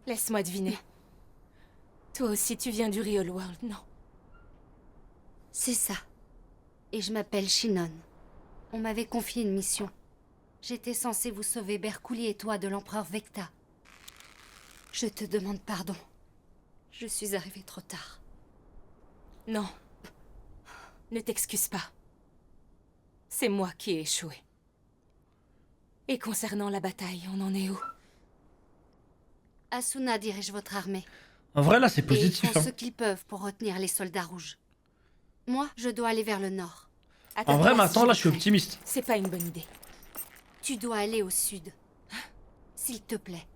Laisse-moi deviner. Toi aussi, tu viens du Real World, non? C'est ça. Et je m'appelle Shinon. On m'avait confié une mission. J'étais censée vous sauver, Berkouli et toi, de l'empereur Vecta. Je te demande pardon. Je suis arrivée trop tard. Non. Ne t'excuse pas. C'est moi qui ai échoué. Et concernant la bataille, on en est où? Asuna dirige votre armée. En vrai, là, c'est Et ils positif. font Hein. ce qu'ils peuvent pour retenir les soldats rouges. Moi, je dois aller vers le nord. À ta En vrai, place, maintenant, là, je suis ferai. optimiste. C'est pas une bonne idée. Tu dois aller au sud. S'il te plaît.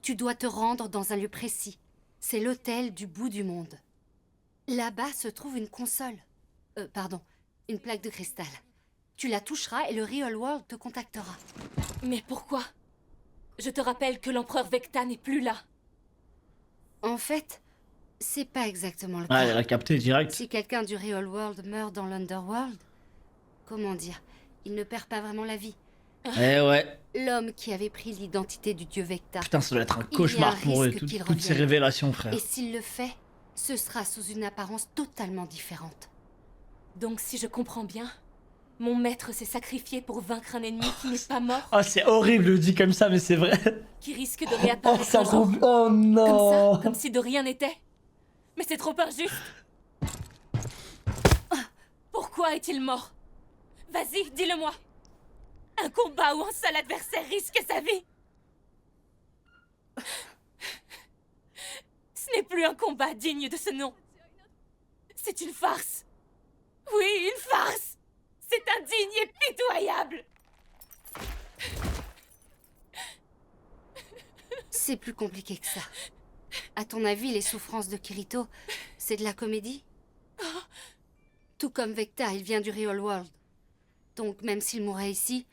Tu dois te rendre dans un lieu précis. C'est l'hôtel du bout du monde. Là-bas se trouve une console. Pardon, une plaque de cristal. Tu la toucheras et le Real World te contactera. Mais pourquoi? Je te rappelle que l'empereur Vecta n'est plus là. En fait, c'est pas exactement le Ah, cas. elle a capté direct. Si quelqu'un du Real World meurt dans l'Underworld, comment dire, il ne perd pas vraiment la vie. Eh ouais. L'homme qui avait pris l'identité du dieu Vecta. Putain, ça doit être un Il y a cauchemar un pour eux, risque qu'il toutes ces revienne. révélations, frère. Et s'il le fait, ce sera sous une apparence totalement différente. Donc si je comprends bien, mon maître s'est sacrifié pour vaincre un ennemi qui n'est pas mort, Ah, c'est horrible, le dit comme ça, mais c'est vrai. qui risque de Oh, réapparaître ça un jour. trouve. Oh Comme non. ça, comme si de rien n'était. Mais c'est trop injuste. Pourquoi est-il mort? Vas-y, dis-le-moi. Un combat où un seul adversaire risque sa vie. Ce n'est plus un combat digne de ce nom. C'est une farce. Oui, une farce. C'est indigne et pitoyable. C'est plus compliqué que ça. À ton avis, les souffrances de Kirito, c'est de la comédie? Tout comme Vecta, il vient du Real World. Donc même s'il mourait ici,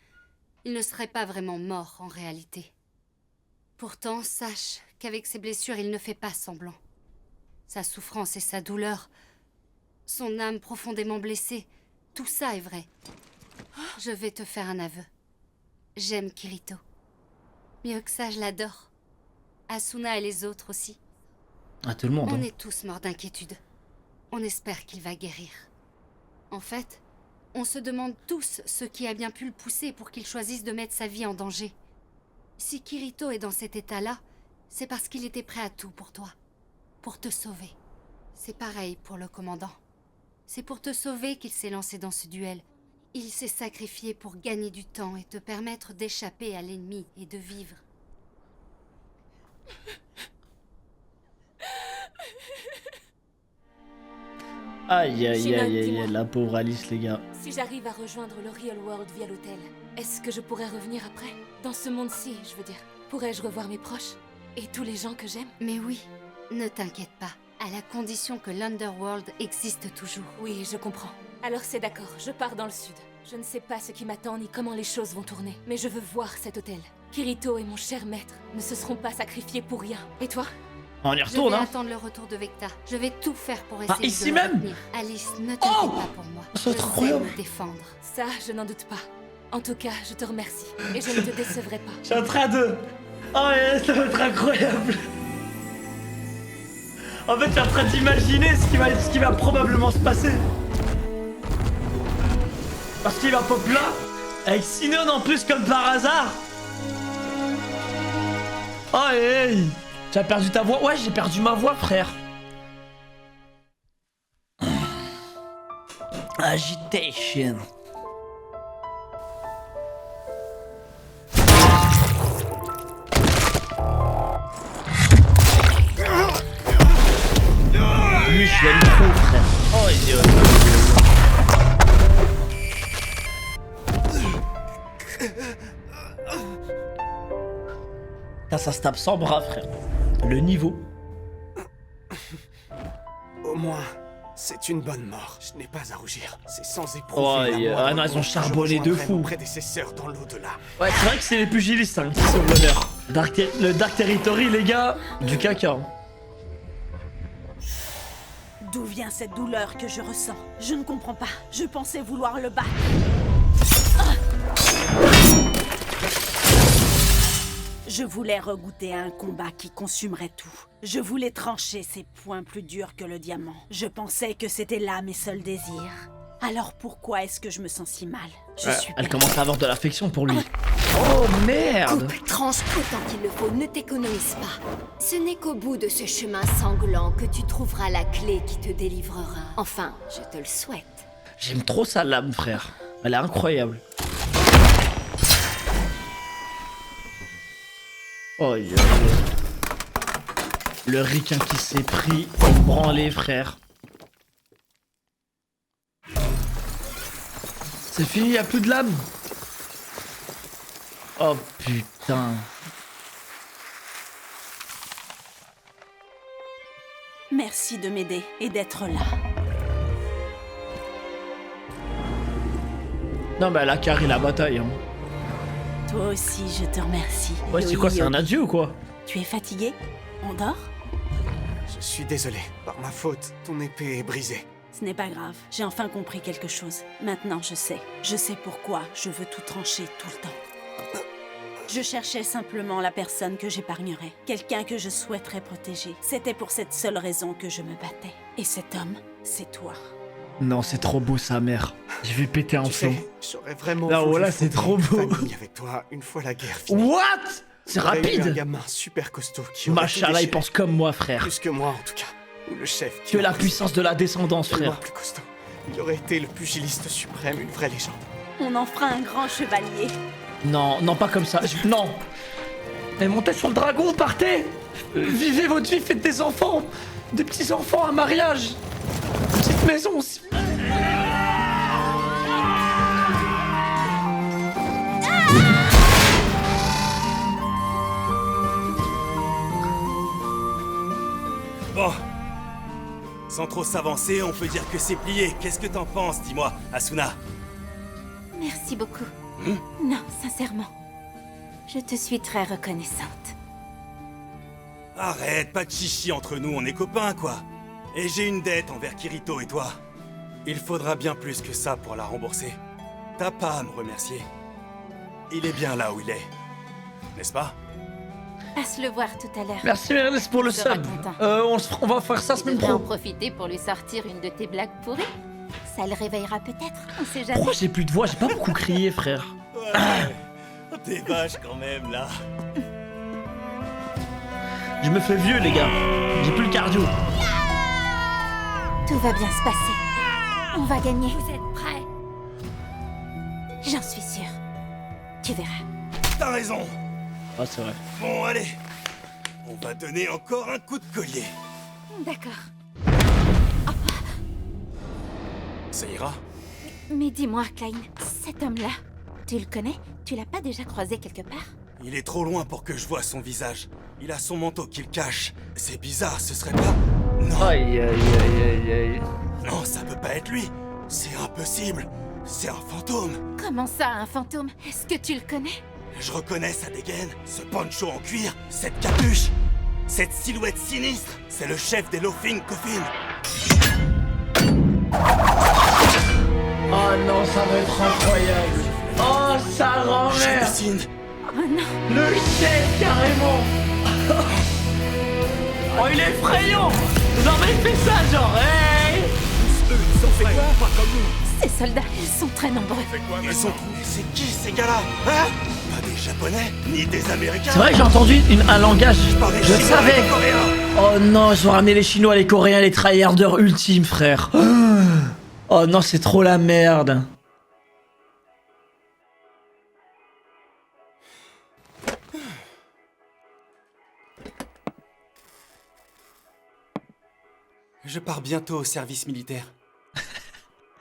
il ne serait pas vraiment mort en réalité. Pourtant, sache qu'avec ses blessures, il ne fait pas semblant. Sa souffrance et sa douleur, son âme profondément blessée, tout ça est vrai. Je vais te faire un aveu. J'aime Kirito. Mieux que ça, je l'adore. Asuna et les autres aussi. Ah, tout le monde. On Hein. est tous morts d'inquiétude. On espère qu'il va guérir. En fait, on se demande tous ce qui a bien pu le pousser pour qu'il choisisse de mettre sa vie en danger. Si Kirito est dans cet état-là, c'est parce qu'il était prêt à tout pour toi. Pour te sauver. C'est pareil pour le commandant. C'est pour te sauver qu'il s'est lancé dans ce duel. Il s'est sacrifié pour gagner du temps et te permettre d'échapper à l'ennemi et de vivre. Aïe, aïe, Shinon, aïe, aïe, dis-moi. aïe, la pauvre Alice, les gars. Si j'arrive à rejoindre le Real World via l'hôtel, est-ce que je pourrais revenir après? Dans ce monde-ci, je veux dire. Pourrais-je revoir mes proches? Et tous les gens que j'aime? Mais oui, ne t'inquiète pas, à la condition que l'Underworld existe toujours. Oui, je comprends. Alors c'est d'accord, je pars dans le sud. Je ne sais pas ce qui m'attend ni comment les choses vont tourner, mais je veux voir cet hôtel. Kirito et mon cher maître ne se seront pas sacrifiés pour rien. Et toi? On y Je retourne, vais hein. attendre le retour de Vecta. Je vais tout faire pour essayer ici de le même retenir. Alice, ne t'inquiète Oh pas pour moi. C'est Je sais incroyable. me défendre. Ça, je n'en doute pas. En tout cas, je te remercie. Et je ne te décevrai pas. Je suis en train de. Oh, ouais, ça va être incroyable. En fait, je suis en train d'imaginer ce qui va probablement se passer. Parce qu'il va pop là, avec Sinon en plus, comme par hasard. Oh, hey. Tu as perdu ta voix? Ouais, j'ai perdu ma voix, frère. Agitation. Lui, je l'aime trop, frère. Oh, idiot. Ça se tape sans bras, frère. Le niveau. Au moins, c'est une bonne mort. Je n'ai pas à rougir. C'est sans Oh, éprouver la moindre non, ils ont honte que charbonné je de rejoindrai fou. mon prédécesseur dans l'au-delà. Ouais, c'est vrai que c'est les pugilistes hein, qui sauvent l'honneur. Le Dark Territory, les gars, du caca. Hein. D'où vient cette douleur que je ressens? Je ne comprends pas. Je pensais vouloir le battre. Je voulais regoûter à un combat qui consumerait tout. Je voulais trancher ses poings plus durs que le diamant. Je pensais que c'était là mes seuls désirs. Alors pourquoi est-ce que je me sens si mal? Je suis Elle perdue. commence à avoir de l'affection pour lui. Oh merde! Coupe, tranche autant qu'il le faut, ne t'économise pas. Ce n'est qu'au bout de ce chemin sanglant que tu trouveras la clé qui te délivrera. Enfin, je te le souhaite. J'aime trop sa lame, frère. Elle est incroyable. Oh, le ricain qui s'est pris une branlée, frère. C'est fini, y'a plus de lame. Oh putain. Merci de m'aider et d'être là. Non, mais elle a carré la bataille. Hein. Toi aussi, je te remercie. Ouais, c'est quoi, c'est un adieu ou quoi? Tu es fatigué? On dort? Je suis désolé. Par ma faute, ton épée est brisée. Ce n'est pas grave. J'ai enfin compris quelque chose. Maintenant, je sais. Je sais pourquoi je veux tout trancher tout le temps. Je cherchais simplement la personne que j'épargnerais. Quelqu'un que je souhaiterais protéger. C'était pour cette seule raison que je me battais. Et cet homme, c'est toi. Non, c'est trop beau, sa mère. Je vais péter un Tu plomb. sais, j'aurais vraiment Non, voulu voilà, c'est fonder trop une beau. famille avec toi une fois la guerre finie. What? C'est J'aurais eu un rapide. gamin super costaud qui aurait tout Machallah, il déchiré. pense comme moi, frère. Plus que moi, en tout cas. Ou le chef. Que la puissance de la descendance, Tellement frère. plus costaud. Il aurait été le pugiliste suprême, une vraie légende. On en fera un grand chevalier. Non, non, pas comme ça. Non. Mais montez sur le dragon, partez. Vivez votre vie, faites des enfants. Des petits-enfants, un mariage. Une petite maison aussi. Bon. Sans trop s'avancer, on peut dire que c'est plié. Qu'est-ce que t'en penses, dis-moi, Asuna? Merci beaucoup. Non, sincèrement. Je te suis très reconnaissante. Arrête, pas de chichi entre nous, on est copains, quoi. Et j'ai une dette envers Kirito et toi. Il faudra bien plus que ça pour la rembourser. T'as pas à me remercier. Il est bien là où il est. N'est-ce pas? Passe le voir tout à l'heure. Merci Merlis pour le Il sera sub. content. On va faire ça Tu semaine devrais en pro. profiter pour lui sortir une de tes blagues pourries. Ça le réveillera peut-être, on sait jamais. Pourquoi j'ai plus de voix? J'ai pas beaucoup crié, frère. Ouais. T'es vache quand même, là. Je me fais vieux, les gars. J'ai plus le cardio. Tout va bien se passer. On va gagner. Vous êtes prêts? J'en suis sûre. Tu verras. T'as raison. Ah, c'est vrai. Bon, allez. On va donner encore un coup de collier. D'accord. Ça ira? Mais dis-moi, Klein, cet homme-là, tu le connais? Tu l'as pas déjà croisé quelque part? Il est trop loin pour que je vois son visage. Il a son manteau qui le cache. C'est bizarre, ce serait pas... Non, Aïe, aïe, aïe, aïe, aïe. non, ça peut pas être lui. C'est impossible. C'est un fantôme. Comment ça, un fantôme? Est-ce que tu le connais? Je reconnais sa dégaine, ce poncho en cuir, cette capuche, cette silhouette sinistre. C'est le chef des Laughing Coffins. Oh non, ça va être incroyable. Oh, sa grand-mère. J'hallucine. Oh non! Le chef, carrément. Oh, il est effrayant. Non, mais il fait ça, genre, hey. Ces soldats, ils sont très nombreux. Ils sont... C'est qui ces gars-là? Hein? Pas des Japonais, ni des Américains. C'est vrai que j'ai entendu un langage. Pas des Je Chinois, savais. des Coréens. Oh non, ils ont ramené les Chinois, les Coréens, les tryharders ultimes, frère. Oh non, c'est trop la merde. Je pars bientôt au service militaire.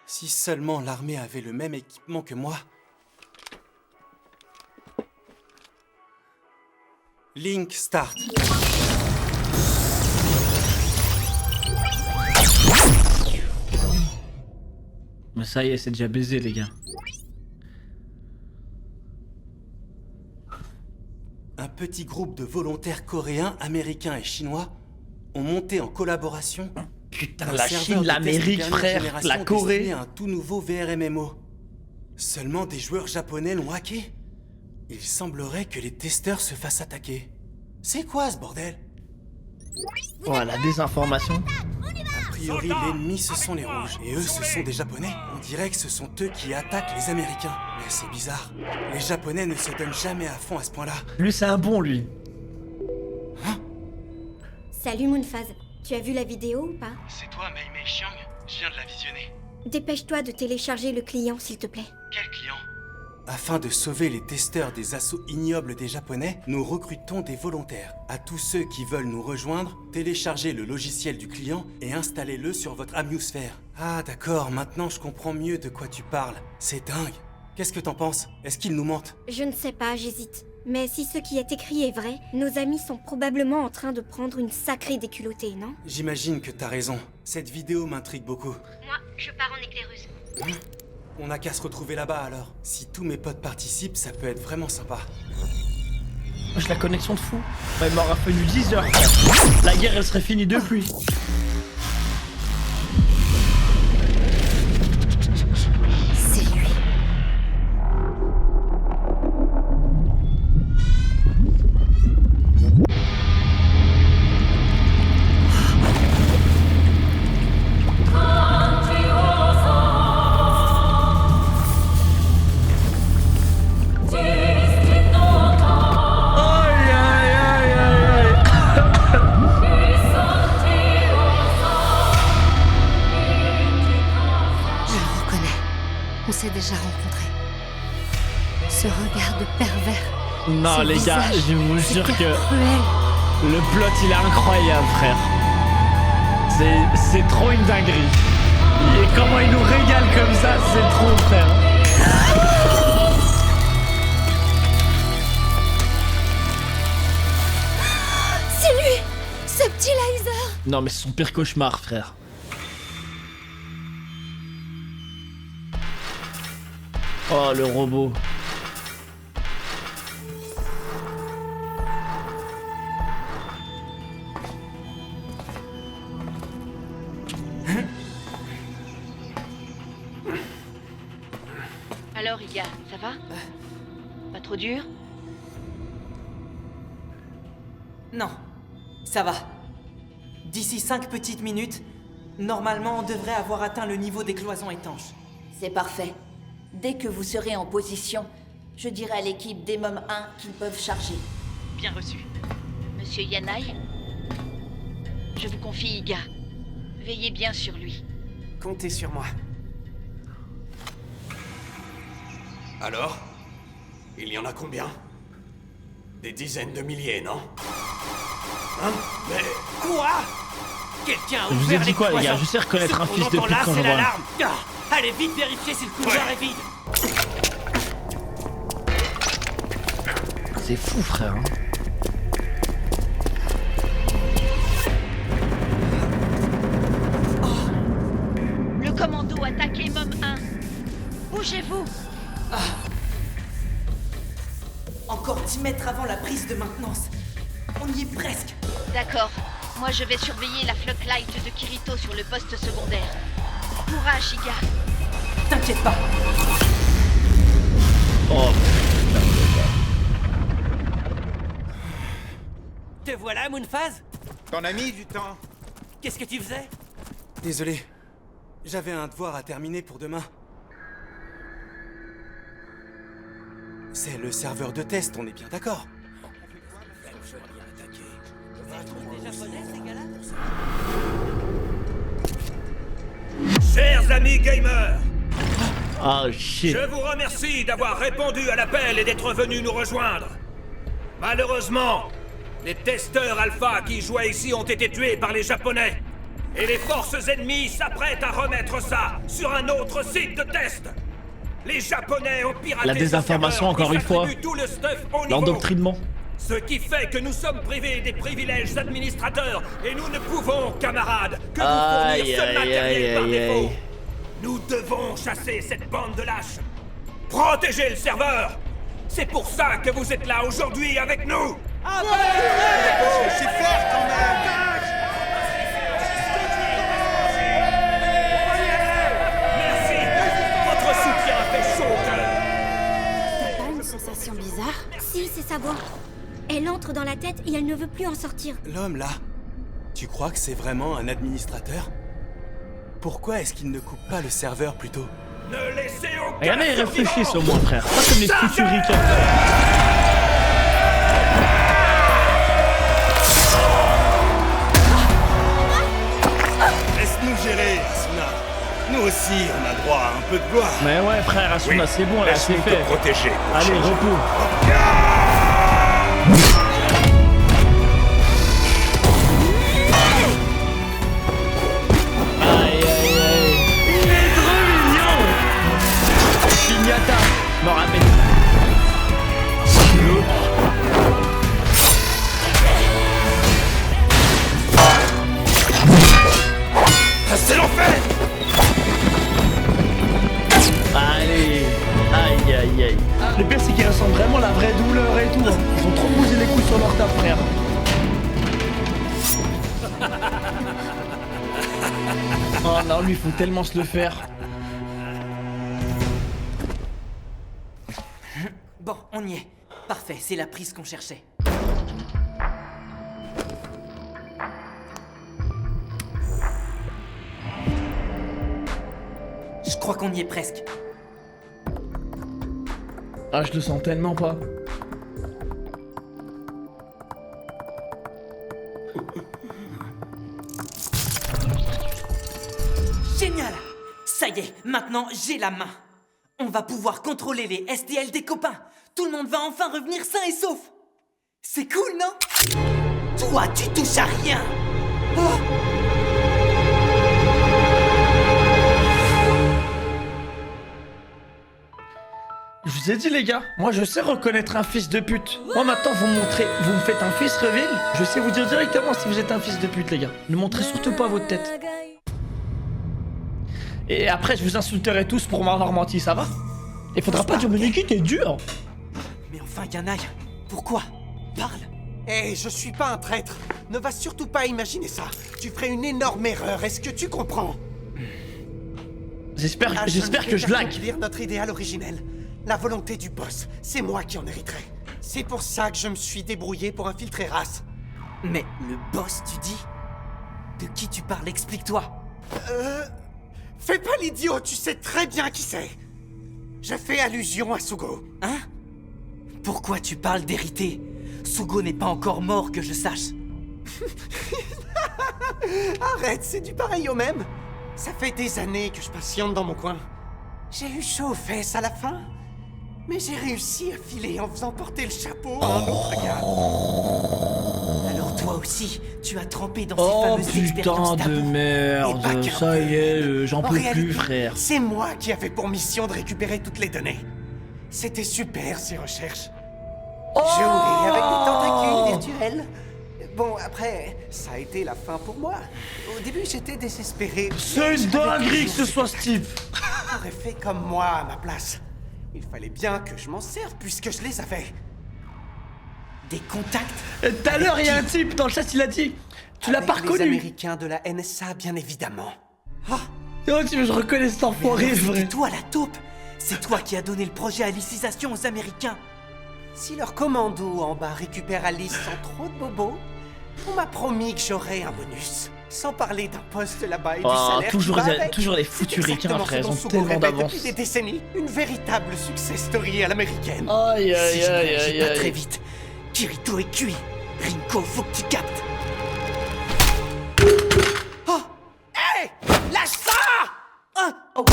Si seulement l'armée avait le même équipement que moi. Link start. Mais ça y est, c'est déjà baisé, les gars. Un petit groupe de volontaires coréens, américains et chinois ont monté en collaboration Putain, Un la serveur Chine, de l'Amérique, test de dernière frère, génération la Corée. destiné à un tout nouveau VRMMO. Seulement des joueurs japonais l'ont hacké. Il semblerait que les testeurs se fassent attaquer. C'est quoi ce bordel? Oh, la désinformation. A priori, l'ennemi ce sont les rouges, et eux ce sont des japonais. On dirait que ce sont eux qui attaquent les Américains. Mais c'est bizarre. Les japonais ne se donnent jamais à fond à ce point-là. Lui, c'est un bon, lui. Salut Moonphase, tu as vu la vidéo ou pas? C'est toi, Mei Mei Xiang? Je viens de la visionner. Dépêche-toi de télécharger le client, s'il te plaît. Quel client? Afin de sauver les testeurs des assauts ignobles des Japonais, nous recrutons des volontaires. À tous ceux qui veulent nous rejoindre, téléchargez le logiciel du client et installez-le sur votre Amusphère. Ah d'accord, maintenant je comprends mieux de quoi tu parles. C'est dingue. Qu'est-ce que t'en penses? Est-ce qu'ils nous mentent? Je ne sais pas, j'hésite. Mais si ce qui est écrit est vrai, nos amis sont probablement en train de prendre une sacrée déculottée, non? J'imagine que t'as raison. Cette vidéo m'intrigue beaucoup. Moi, je pars en éclaireuse. On n'a qu'à se retrouver là-bas alors. Si tous mes potes participent, ça peut être vraiment sympa. J'ai la connexion de fou. Bah, il m'aura fallu 10 heures, frère. La guerre, elle serait finie depuis. C'est lui. Aïe, aïe, aïe, aïe, aïe. Je le reconnais. On s'est déjà rencontrés. Ce regard de pervers. Non, ce les gars, visage je vous jure hyper que cruel. le plot, il est incroyable, frère. C'est trop une dinguerie. Et comment il nous régale comme ça, c'est trop, frère. C'est lui! Ce petit laser! Non, mais c'est son pire cauchemar, frère. Oh, le robot. Alors, Iga, ça va? Pas trop dur? Non, ça va. D'ici 5 petites minutes, normalement on devrait avoir atteint le niveau des cloisons étanches. C'est parfait. Dès que vous serez en position, je dirai à l'équipe d'Emom 1 qu'ils peuvent charger. Bien reçu. Monsieur Yanai, je vous confie Iga. Veillez bien sur lui. Comptez sur moi. Alors? Il y en a combien? Des dizaines de milliers, non? Hein? Mais... Quoi? Quelqu'un a Je vous ai ouvert dit les quoi, les gars? cloisons. Je sais reconnaître un Ce qu'on fils de entend pute là, quand c'est je vois. l'alarme. Allez vite vérifier si le couloir est vide. C'est fou, frère. Hein. Le commando attaque Emom 1. Bougez-vous. Encore 10 mètres avant la prise de maintenance. On y est presque. D'accord. Moi, je vais surveiller la flocklight de Kirito sur le poste secondaire. Courage, Iga. T'inquiète pas. Oh, Te voilà, Moonphase? T'en as mis du temps. Qu'est-ce que tu faisais? Désolé. J'avais un devoir à terminer pour demain. C'est le serveur de test, on est bien d'accord. Chers amis gamers, Ah, shit. je vous remercie d'avoir répondu à l'appel et d'être venus nous rejoindre. Malheureusement, les testeurs alpha qui jouaient ici ont été tués par les Japonais. Et les forces ennemies s'apprêtent à remettre ça sur un autre site de test. Les Japonais ont piraté La désinformation, ce serveur encore et une fois. s'attribuent tout le stuff au niveau. L'endoctrinement. Ce qui fait que nous sommes privés des privilèges administrateurs et nous ne pouvons, camarades, que vous Aïe, fournir ce aïe, matériel aïe, par aïe, défaut. aïe. Nous devons chasser cette bande de lâches. Protéger le serveur. C'est pour ça que vous êtes là aujourd'hui avec nous. Je sais faire quand même. sa voix. Elle entre dans la tête et elle ne veut plus en sortir. L'homme là, tu crois que c'est vraiment un administrateur? Pourquoi est-ce qu'il ne coupe pas le serveur plutôt? Ne laissez aucun Regardez, ils survivant. réfléchissent au moins, frère. Pas comme les futuriques. Laisse-nous gérer, Asuna. Nous aussi, on a droit à un peu de gloire. Mais ouais, frère, Asuna, c'est bon, là, c'est Laisse-nous fait. te protéger. Allez, repos. Aïe, aïe, aïe. Il est trop mignon. Pignata, je m'en rappelle. C'est l'enfer. Allez, aïe, aïe, aïe. Le pire, c'est qu'ils ressentent vraiment la vraie douleur et tout. Hein. Ils ont trop posé les coups sur leur table, frère. Oh non, lui, il faut tellement se le faire. Bon, on y est. Parfait, c'est la prise qu'on cherchait. Je crois qu'on y est presque. Ah, je le sens tellement pas. Génial! Ça y est, maintenant j'ai la main. On va pouvoir contrôler les STL des copains. Tout le monde va enfin revenir sain et sauf. C'est cool, non? Toi, tu touches à rien. Oh. Je vous ai dit, les gars, moi je sais reconnaître un fils de pute. Moi maintenant, vous me faites un fils reveal. Je sais vous dire directement si vous êtes un fils de pute, les gars. Ne montrez surtout pas votre tête. Et après, je vous insulterai tous pour m'avoir menti, ça va? Il faudra pas dire, mais Niki, t'es dur. Mais enfin, Yanaï, pourquoi? Parle. Hé, je suis pas un traître. Ne va surtout pas imaginer ça. Tu ferais une énorme erreur, est-ce que tu comprends? J'espère que je lag. Dire notre idéal originel. La volonté du boss, c'est moi qui en hériterai. C'est pour ça que je me suis débrouillé pour infiltrer Ra's. Mais le boss, tu dis? De qui tu parles? Explique-toi. Fais pas l'idiot, tu sais très bien qui c'est. Je fais allusion à Sugo. Hein? Pourquoi tu parles d'hériter? Sugo n'est pas encore mort, que je sache. Arrête, c'est du pareil au même. Ça fait des années que je patiente dans mon coin. J'ai eu chaud aux fesses à la fin. Mais j'ai réussi à filer en faisant porter le chapeau à un autre gars. Alors toi aussi, tu as trempé dans Oh ces fameuses putain expériences de tabous. merde, Et pas qu'un ça y est, j'en En peux plus, réalité, frère. c'est moi qui avais pour mission de récupérer toutes les données. C'était super ces recherches. Jouer avec des tentacules virtuels. Bon, après, ça a été la fin pour moi. Au début, j'étais désespéré. C'est une dinguerie que ce soit Steve. J'aurais fait comme moi à ma place. Il fallait bien que je m'en serve puisque je les avais. Des contacts? Et tout à l'heure, il y a un type dans le chat, il a dit. Tu l'as Avec pas les reconnu. Américains de la NSA, bien évidemment. Ah, Oh, tu veux, je reconnais cet enfoiré, vrai. C'est toi la taupe. C'est toi qui as donné le projet à l'icisation aux Américains. si leur commando en bas récupère Alice sans trop de bobos, on m'a promis que j'aurais un bonus. Sans parler d'un poste là-bas et du salaire toujours, qui va avec. toujours les foutus C'est ricains, exactement frère, ils ce ont dont Sugo tellement répète d'avance. depuis des décennies. Une véritable success story à l'américaine. Aïe, aïe, Si je aïe, réagis aïe, pas aïe. très vite, Kirito est cuit. Rinko, faut que tu captes. Oh, hé, lâche ça! Ah, oh.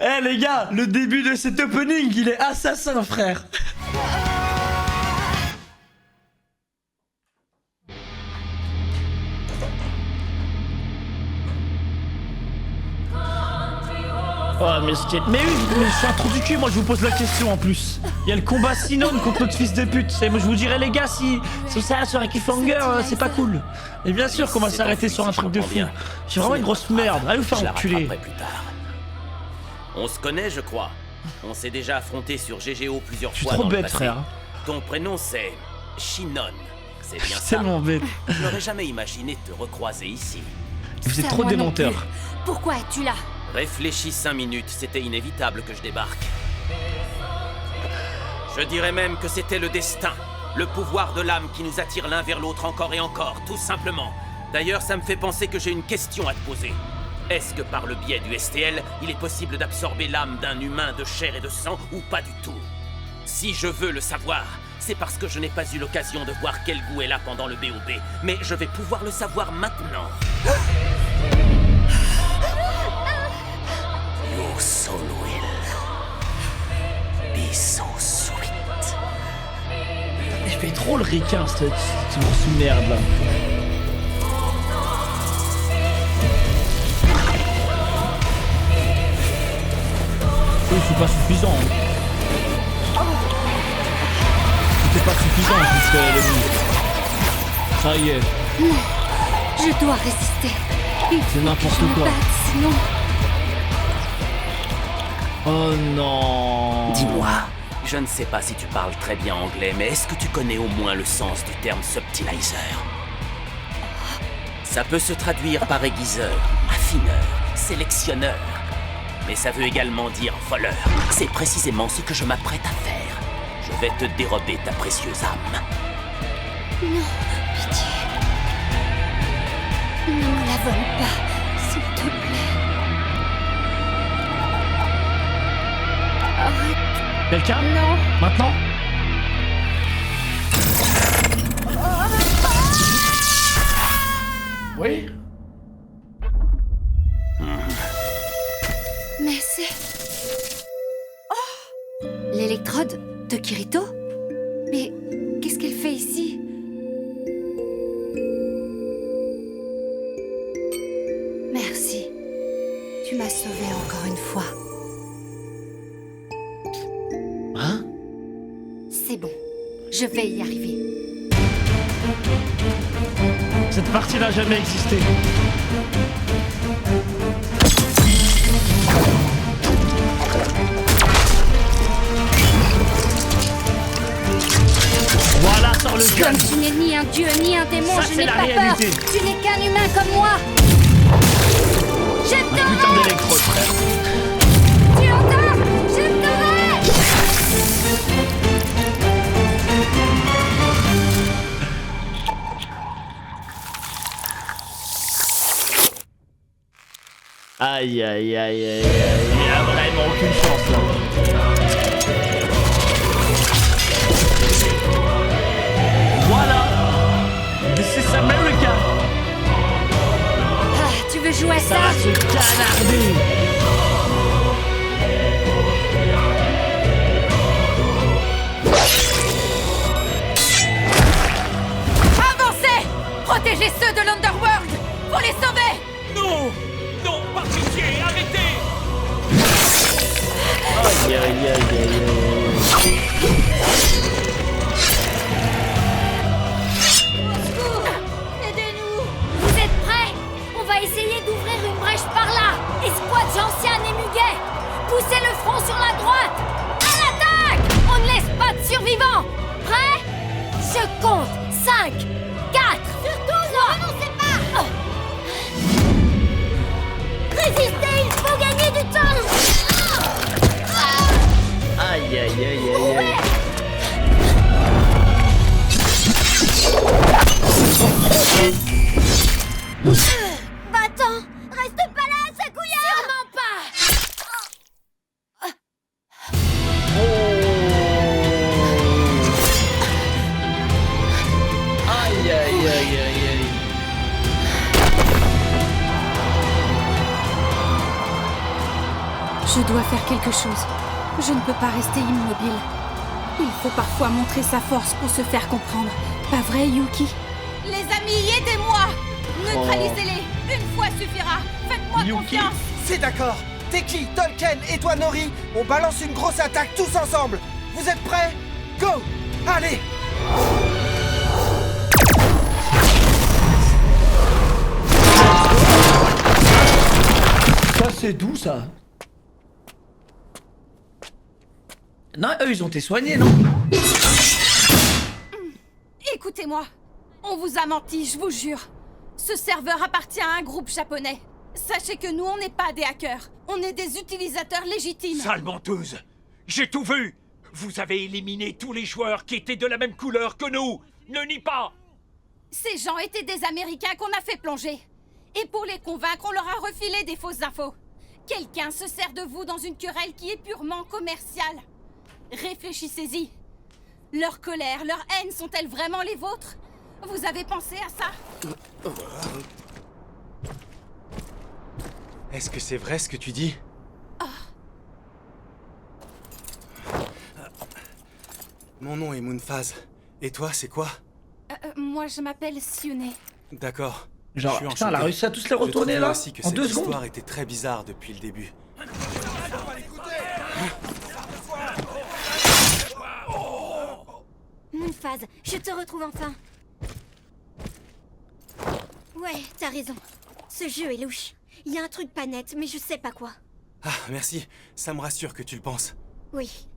Eh les gars, le début de cet opening, il est assassin, frère. Oh mais je suis un trou du cul, moi je vous pose la question en plus. Il y a le combat Sinon contre notre fils de pute. Et moi je vous dirais les gars, si ça sur un cliffhanger, c'est pas cool. Et bien sûr qu'on va s'arrêter sur un truc de fou. Je suis vraiment une grosse merde, allez vous faire enculer. Plus tard. On se connaît, je crois. On s'est déjà affronté sur GGO plusieurs Je suis fois trop dans le bête, passé. frère. Ton prénom c'est Shinon. C'est bien C'est ça. tellement bête. Je n'aurais jamais imaginé te recroiser ici. Vous êtes Ça, trop moi des non menteurs. plus. Pourquoi es-tu là? Réfléchis 5 minutes, c'était inévitable que je débarque. Je dirais même que c'était le destin. Le pouvoir de l'âme qui nous attire l'un vers l'autre encore et encore, tout simplement. D'ailleurs, ça me fait penser que j'ai une question à te poser. Est-ce que par le biais du STL, il est possible d'absorber l'âme d'un humain de chair et de sang ou pas du tout? Si je veux le savoir, c'est parce que je n'ai pas eu l'occasion de voir quel goût elle a pendant le BOB. Mais je vais pouvoir le savoir maintenant. Your soul will be so sweet. Il fait trop le ricain, ce morceau de merde là. Oui, c'est pas suffisant. C'était pas suffisant jusqu'à le but. Ça y est. Non, je dois résister. C'est n'importe quoi. Sinon... Oh non. Dis-moi, je ne sais pas si tu parles très bien anglais, mais est-ce que tu connais au moins le sens du terme subtilizer? Ça peut se traduire par aiguiseur, affineur, sélectionneur. Mais ça veut également dire voleur. C'est précisément ce que je m'apprête à faire. Je vais te dérober ta précieuse âme. Non, pitié. Ne me la vole pas, s'il te plaît. Arrête. Quelqu'un? Non. Maintenant? Oui? Mais c'est... Oh! L'électrode de Kirito? Mais qu'est-ce qu'elle fait ici? Merci. Tu m'as sauvée encore une fois. Hein? C'est bon. Je vais y arriver. Cette partie n'a jamais existé. Voilà, sort le gun. Comme tu n'es ni un dieu ni un démon, Ça, je c'est n'ai la pas réalité. peur. Tu n'es qu'un humain comme moi. Je Un putain t'aurai. d'électrode, frère. Tu entends? Je t'aurai. Aïe aïe aïe aïe aïe. Il y a vraiment aucune chance là. Voilà. This is America. Ah, tu veux jouer à Ça ça? va se canarder. Avancez! Protégez ceux de l'Underworld! Pour les sauver! Non! Non, par pitié, arrêtez! Aïe aïe aïe aïe aïe. Aidez-nous! Vous êtes prêts? On va essayer d'ouvrir une brèche par là! Escouade Gentiane et Muguet! Poussez le front sur la droite! À l'attaque! On ne laisse pas de survivants! Prêts? Je compte! 5, 4, 3... Ne renoncez pas! Résistez! Il faut gagner du temps! Aïe aïe aïe aïe aïe. Va-t'en! Reste pas là, Sakuya! Sûrement pas! Aïe aïe aïe aïe aïe. Je dois faire quelque chose. Je ne peux pas rester immobile. Il faut parfois montrer sa force pour se faire comprendre. Pas vrai, Yuki? Les amis, aidez-moi! Neutralisez-les! Une fois suffira! Faites-moi Yuki. confiance! C'est d'accord. Teki, Tolkien et toi Nori, on balance une grosse attaque tous ensemble. Vous êtes prêts? Go! Allez! Ça c'est doux ça. Non, eux ils ont été soignés, non? Écoutez-moi, on vous a menti, je vous jure. Ce serveur appartient à un groupe japonais. Sachez que nous, on n'est pas des hackers. On est des utilisateurs légitimes. Sale menteuse! J'ai tout vu! Vous avez éliminé tous les joueurs qui étaient de la même couleur que nous! Ne nie pas! Ces gens étaient des Américains qu'on a fait plonger. Et pour les convaincre, on leur a refilé des fausses infos. Quelqu'un se sert de vous dans une querelle qui est purement commerciale. Réfléchissez-y. Leur colère, leur haine sont-elles vraiment les vôtres? Vous avez pensé à ça? Est-ce que c'est vrai ce que tu dis? Mon nom est Moonphase. Et toi, c'est quoi? Moi, je m'appelle Sione. D'accord. Genre, Je suis putain, elle a enchanté. réussi à tous les retourner Je là, trouvais aussi que en cette 2 secondes. histoire était très bizarre depuis le début. Moonphase, je te retrouve enfin. Ouais, t'as raison. Ce jeu est louche. Il y a un truc pas net, mais je sais pas quoi. Ah, merci. Ça me rassure que tu le penses. Oui.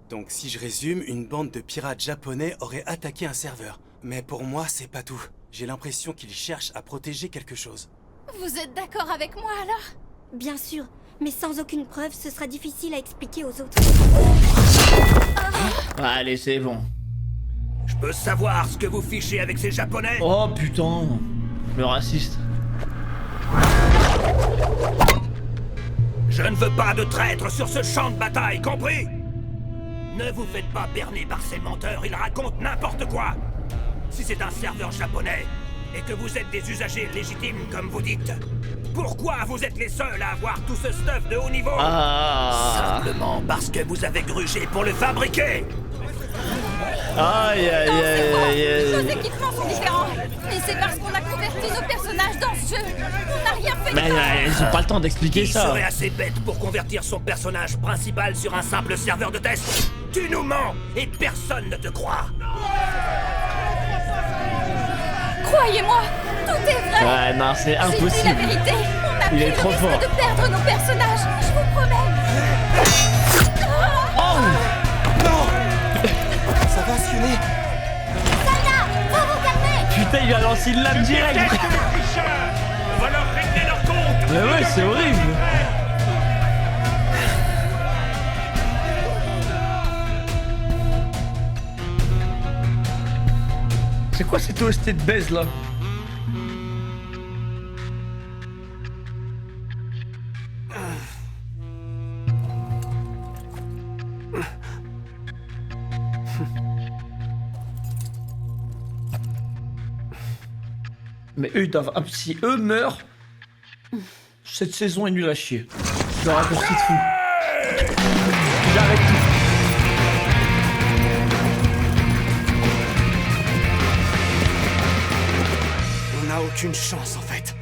Donc si je résume, une bande de pirates japonais aurait attaqué un serveur. Mais pour moi, c'est pas tout. J'ai l'impression qu'ils cherchent à protéger quelque chose. Vous êtes d'accord avec moi alors? Bien sûr, mais sans aucune preuve, ce sera difficile à expliquer aux autres. Allez, c'est bon. Je peux savoir ce que vous fichez avec ces Japonais? Oh putain, le raciste. Je ne veux pas de traîtres sur ce champ de bataille, compris? Ne vous faites pas berner par ces menteurs, ils racontent n'importe quoi. Si c'est un serveur japonais, et que vous êtes des usagers légitimes comme vous dites, pourquoi vous êtes les seuls à avoir tout ce stuff de haut niveau? Simplement parce que vous avez grugé pour le fabriquer. Aïe aïe aïe aïe Nos aïe. équipements sont différents. Mais c'est parce qu'on a converti nos personnages dans ce jeu. On n'a rien fait. Mais ils ont pas le temps d'expliquer Qui ça. serait assez bête pour convertir son personnage principal sur un simple serveur de test? Tu nous mens et personne ne te croit. Croyez-moi, tout est vrai. Ouais, non, c'est J'ai dit la impossible. vérité. On a Il pris est le trop risque fort. de perdre nos personnages. Je vous promets. Ça va, Sione? Putain, il a lancé une lame directe. On va leur régler leur compte. Mais ouais, c'est horrible. C'est quoi cette OST de baise là? Mais eux ils doivent... Si eux meurent, cette saison est nulle à chier. Je le raccourci de fou. J'arrête tout. On n'a aucune chance en fait.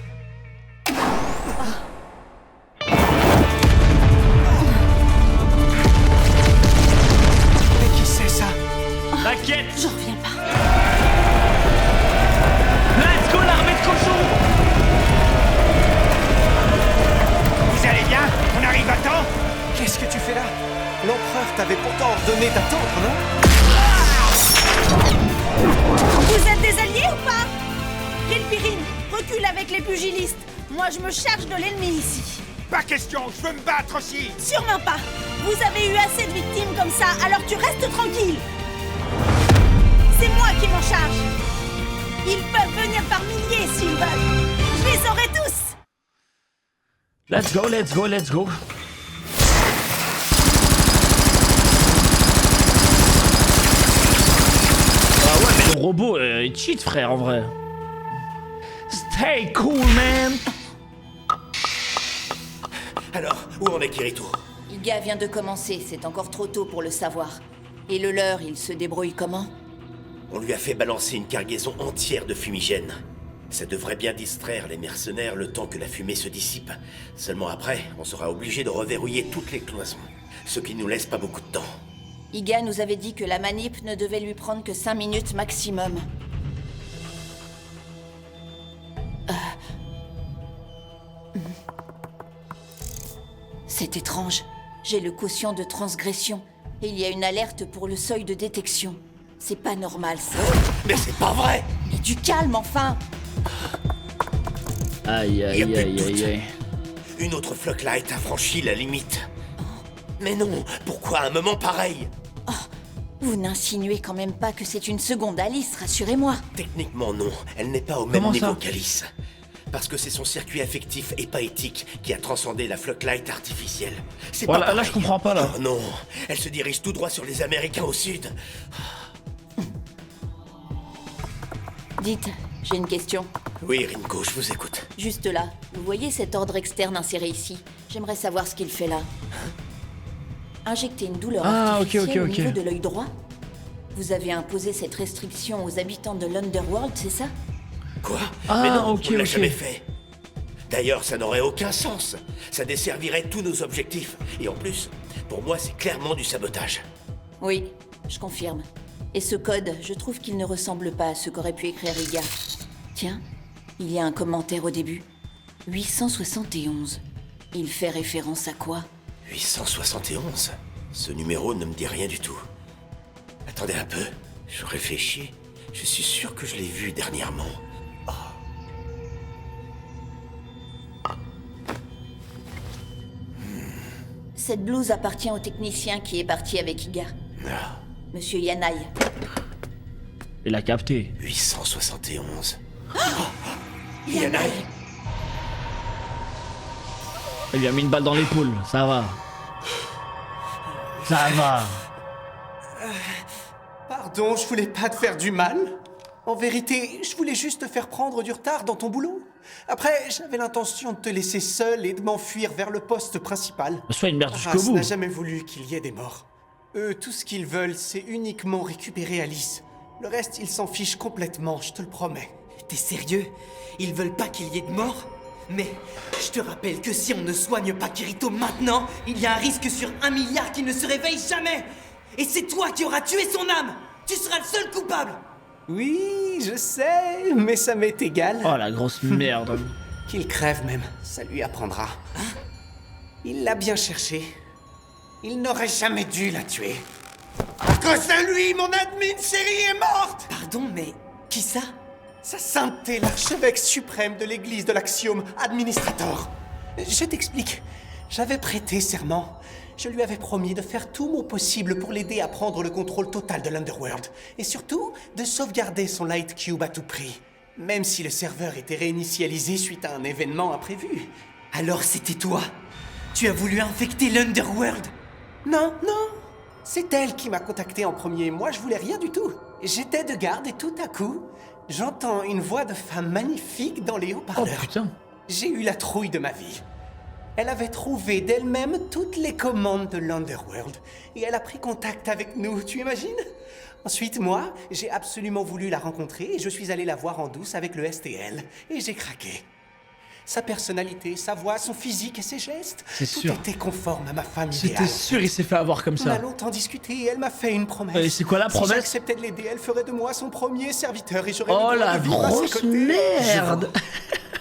Mais qui c'est ça? T'inquiète. J'en reviens pas. Let's go l'armée de cochons. Vous allez bien? On arrive à temps? Qu'est-ce que tu fais là? L'empereur t'avait pourtant ordonné d'attendre, non? Vous êtes des alliés ou pas? Kelpirine, recule avec les pugilistes. Moi, je me charge de l'ennemi ici. Pas question, je veux me battre aussi. Sûrement pas. Vous avez eu assez de victimes comme ça, alors tu restes tranquille. C'est moi qui m'en charge. Ils peuvent venir par milliers s'ils veulent. Je les aurai tous. Let's go, let's go, let's go. Ah ouais, mais le robot, il cheat, frère, en vrai. Stay cool, man. Alors, où en est Kirito? Iga vient de commencer, c'est encore trop tôt pour le savoir. Et le leur, il se débrouille comment? On lui a fait balancer une cargaison entière de fumigène. Ça devrait bien distraire les mercenaires le temps que la fumée se dissipe. Seulement après, on sera obligé de reverrouiller toutes les cloisons. Ce qui nous laisse pas beaucoup de temps. Iga nous avait dit que la manip ne devait lui prendre que 5 minutes maximum. C'est étrange. J'ai le quotient de transgression. Et il y a une alerte pour le seuil de détection. C'est pas normal, ça. Mais c'est pas vrai! Mais du calme, enfin! Aïe, Y a aïe, plus de aïe, doute. aïe, aïe. Une autre Flocklight a franchi la limite. Mais non, pourquoi un moment pareil? Vous n'insinuez quand même pas que c'est une seconde Alice, rassurez-moi. Techniquement non, elle n'est pas au même Comment niveau ça qu'Alice. Parce que c'est son circuit affectif et pas éthique qui a transcendé la Flocklight artificielle. C'est Voilà, pas là, je pareil. comprends pas, là. Oh non, elle se dirige tout droit sur les Américains au sud. Dites, j'ai une question. Oui, Rinko, je vous écoute. Juste là, vous voyez cet ordre externe inséré ici? J'aimerais savoir ce qu'il fait là. Injecter une douleur artificielle au niveau de l'œil droit? Vous avez imposé cette restriction aux habitants de l'Underworld, c'est ça? Quoi? Ah, Mais non, ok, on l'a ok. jamais fait. D'ailleurs, ça n'aurait aucun sens. Ça desservirait tous nos objectifs. Et en plus, pour moi, c'est clairement du sabotage. Oui, je confirme. Et ce code, je trouve qu'il ne ressemble pas à ce qu'aurait pu écrire Iga. Tiens, il y a un commentaire au début. 871. Il fait référence à quoi? 871? Ce numéro ne me dit rien du tout. Attendez un peu, je réfléchis. Je suis sûr que je l'ai vu dernièrement. Cette blouse appartient au technicien qui est parti avec Iga. Monsieur Yanai. Il a capté. 871. Yanai. Il lui a mis une balle dans l'épaule, ça va. Ça va. Pardon, je voulais pas te faire du mal. En vérité, je voulais juste te faire prendre du retard dans ton boulot. Après, j'avais l'intention de te laisser seul et de m'enfuir vers le poste principal. Sois une merde jusqu'au Arras bout. n'a jamais voulu qu'il y ait des morts. Eux, tout ce qu'ils veulent, c'est uniquement récupérer Alice. Le reste, ils s'en fichent complètement, je te le promets. T'es sérieux? Ils veulent pas qu'il y ait de mort? Mais je te rappelle que si on ne soigne pas Kirito maintenant, il y a un risque sur 1 milliard qu'il ne se réveille jamais. Et c'est toi qui auras tué son âme. Tu seras le seul coupable. Oui, je sais, mais ça m'est égal. Oh la grosse merde. Qu'il crève même, ça lui apprendra. Il l'a bien cherché. Il n'aurait jamais dû la tuer. À cause de lui, mon admin chérie est morte! Pardon, mais qui ça? Sa sainteté, l'archevêque suprême de l'église de l'Axiome Administrator. Je t'explique. J'avais prêté serment. Je lui avais promis de faire tout mon possible pour l'aider à prendre le contrôle total de l'Underworld. Et surtout, de sauvegarder son Light Cube à tout prix. Même si le serveur était réinitialisé suite à un événement imprévu. Alors c'était toi? Tu as voulu infecter l'Underworld? Non, non. C'est elle qui m'a contacté en premier. Moi, je voulais rien du tout. J'étais de garde et tout à coup, j'entends une voix de femme magnifique dans les Oh haut-parleurs. putain. J'ai eu la trouille de ma vie. Elle avait trouvé d'elle-même toutes les commandes de l'Underworld et elle a pris contact avec nous, tu imagines? Ensuite, moi, j'ai absolument voulu la rencontrer et je suis allé la voir en douce avec le STL et j'ai craqué. Sa personnalité, sa voix, son physique et ses gestes, C'est tout sûr. était conforme à ma femme C'était idéale. sûr, il s'est fait avoir comme On a ça. longtemps discuté et elle m'a fait une promesse. Et c'est quoi la Si promesse? j'acceptais de l'aider, elle ferait de moi son premier serviteur et j'aurais Oh le droit la de vivre à ses grosse côtés. merde.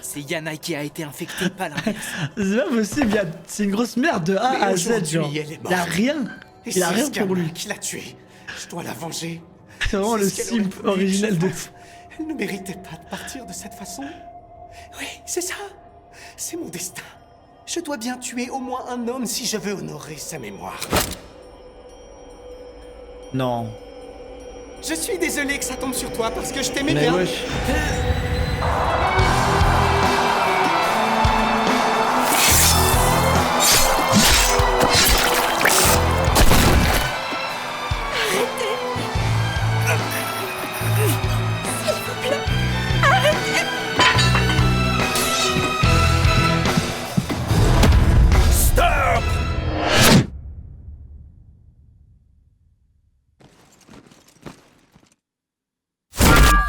C'est Yanai qui a été infecté, pas l'inverse. C'est pas possible, c'est une grosse merde de A Mais à Z, aujourd'hui, genre. elle est Il a morte. rien. Et Il a c'est rien ce pour gamin lui. qui l'a tué. Je dois la venger. C'est vraiment le ce qu'elle aurait simp voulu que original je de... fasse. Elle ne méritait pas de partir de cette façon. Oui, c'est ça. C'est mon destin. Je dois bien tuer au moins un homme si je veux honorer sa mémoire. Non. Je suis désolé que ça tombe sur toi parce que je t'aimais Mais bien. wesh. Stop!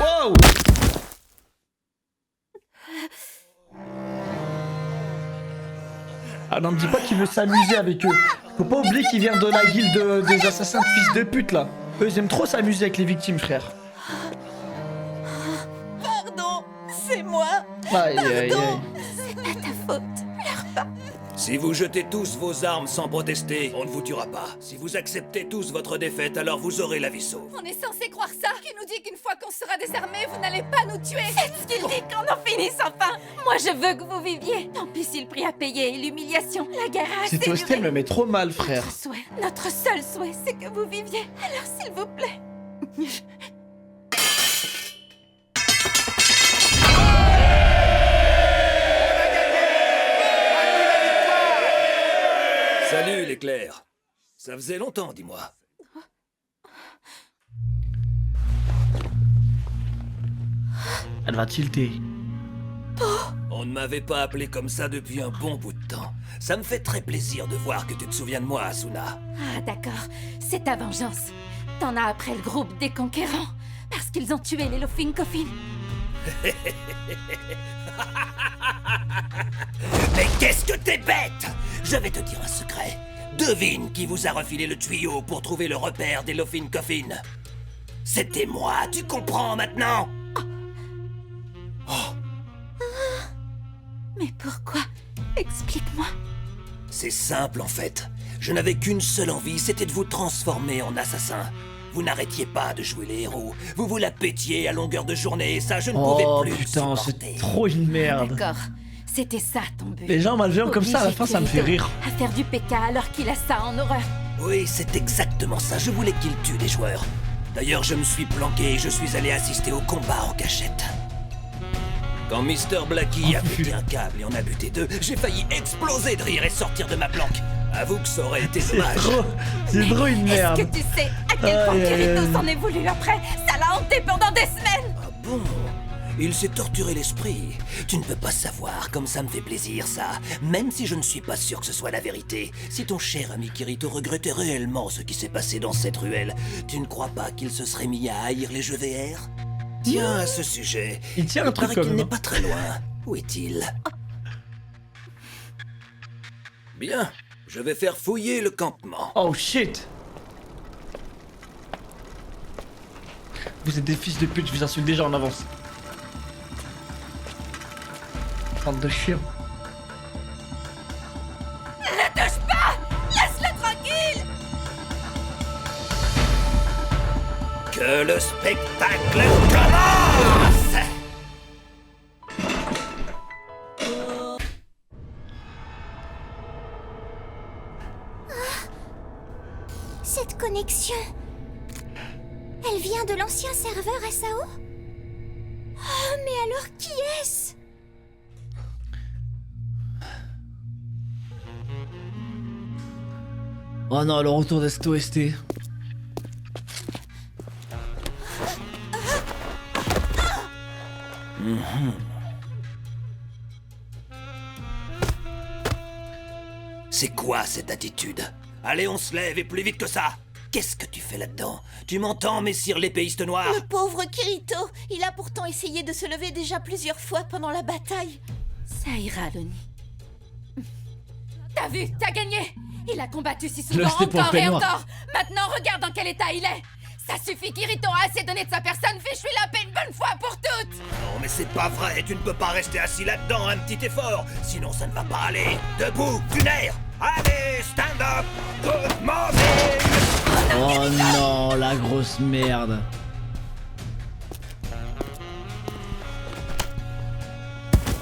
Wow. Ah non, me dis pas qu'il veut s'amuser avec eux. Faut pas oublier qu'il vient de la guilde des assassins de fils de pute là. Eux ils aiment trop s'amuser avec les victimes, frère. Pardon, c'est moi. Aïe aïe aïe. C'est pas ta faute. Si vous jetez tous vos armes sans protester, on ne vous tuera pas. Si vous acceptez tous votre défaite, alors vous aurez la vie sauve. On est censé croire ça? Qui nous dit qu'une fois qu'on sera désarmés, vous n'allez pas nous tuer? Faites ce qu'il dit qu'on en finisse! finisse enfin. Moi, je veux que vous viviez. Tant pis si le prix à payer et l'humiliation. La guerre a assez Cette OST, elle me met trop mal, frère. Notre souhait, notre seul souhait, c'est que vous viviez. Alors, s'il vous plaît. Salut, l'éclair. Ça faisait longtemps, dis-moi. Elle va tilter. On ne m'avait pas appelé comme ça depuis un bon bout de temps. Ça me fait très plaisir de voir que tu te souviens de moi, Asuna. Ah, d'accord. C'est ta vengeance. T'en as après le groupe des conquérants. Parce qu'ils ont tué les Lofin Coffin. Mais qu'est-ce que t'es bête! Je vais te dire un secret. Devine qui vous a refilé le tuyau pour trouver le repère des Lofin Coffin. C'était moi, tu comprends maintenant? Mais pourquoi? Explique-moi. C'est simple en fait. Je n'avais qu'une seule envie, c'était de vous transformer en assassin. Vous n'arrêtiez pas de jouer les héros. Vous vous la pétiez à longueur de journée et ça, je ne pouvais plus putain, supporter. c'est trop une merde. D'accord. C'était ça ton but. Les gens malveillants comme ça, à la fin, ça me fait rire. À faire du PK alors qu'il a ça en horreur. Oui, c'est exactement ça. Je voulais qu'il tue des joueurs. D'ailleurs, je me suis planqué et je suis allé assister au combat en cachette. Quand Mr. Blackie a pété un câble et en a buté deux, j'ai failli exploser de rire et sortir de ma planque. Avoue que ça aurait été dommage. C'est trop une merde. Est-ce que tu sais à quel point Kirito s'en est voulu après? Ça l'a hanté pendant des semaines. Ah bon? Il s'est torturé l'esprit. Tu ne peux pas savoir comme ça me fait plaisir, ça. Même si je ne suis pas sûr que ce soit la vérité. Si ton cher ami Kirito regrettait réellement ce qui s'est passé dans cette ruelle, tu ne crois pas qu'il se serait mis à haïr les jeux VR? Tiens, à ce sujet, il tient un truc paraît comme qu'il n'est pas très loin. Où est-il? Bien, je vais faire fouiller le campement. Oh shit! Vous êtes des fils de pute, je vous insulte déjà en avance. Bande de chiens. Ne touche pas! Laisse-le tranquille! Que le spectacle commence! Cette connexion... Elle vient de l'ancien serveur SAO? Oh, mais alors qui est-ce? Oh non, le retour d'est OST. C'est quoi cette attitude? Allez, on se lève et plus vite que ça! Qu'est-ce que tu fais là-dedans? Tu m'entends, messire l'épéiste noire? Le pauvre Kirito, il a pourtant essayé de se lever déjà plusieurs fois pendant la bataille. Ça ira, Loni. T'as vu, t'as gagné! Il a combattu si Le souvent, c'était pour le encore et peignoir. encore! Maintenant, regarde dans quel état il est! Ça suffit, Kirito a assez donné de sa personne, fiche-lui la paix une bonne fois pour toutes! Non, mais c'est pas vrai, tu ne peux pas rester assis là-dedans, un petit effort, sinon ça ne va pas aller. Debout, du nerf! Allez, stand up! Good morning! Oh non, la grosse merde.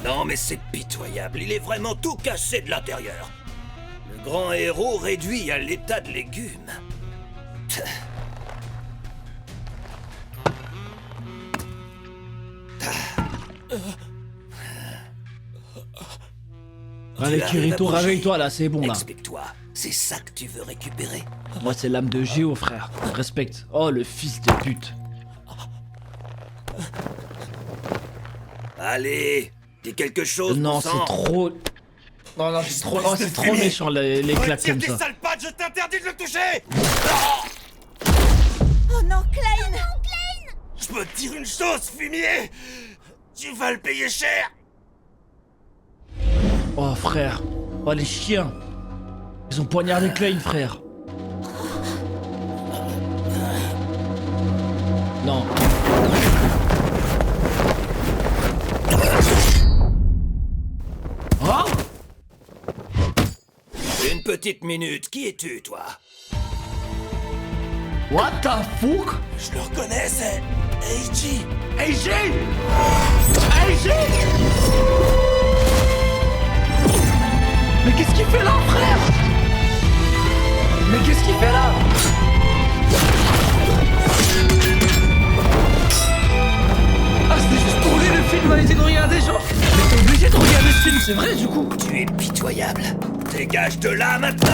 Non, mais c'est pitoyable, il est vraiment tout cassé de l'intérieur. Le grand héros réduit à l'état de légume. Allez, Kirito, réveille-toi là, c'est bon là. Explique-toi, c'est ça que tu veux récupérer? Moi, c'est l'âme de Géo, frère. Je respecte. Oh, le fils de pute. Allez, dis quelque chose. Non, bon c'est sang. trop. Non, non, c'est trop, oh, c'est trop méchant les claques comme ça. Sale patte, je t'interdis de le toucher! Oh non, Klein! Je peux te dire une chose, fumier! Tu vas le payer cher! Oh, frère. Oh, les chiens. Ils ont poignardé Klein, frère. Non. Oh! Une petite minute, qui es-tu, toi? What the fuck? Je le reconnais, c'est... Eiji! Eiji! Eiji! qu'est-ce qu'il fait là, frère? Mais qu'est-ce qu'il fait là? Ah, c'était juste pour lui le film, on était de regarder, genre. Mais t'es obligé de regarder ce film, c'est vrai, du coup. Tu es pitoyable. Dégage de là maintenant.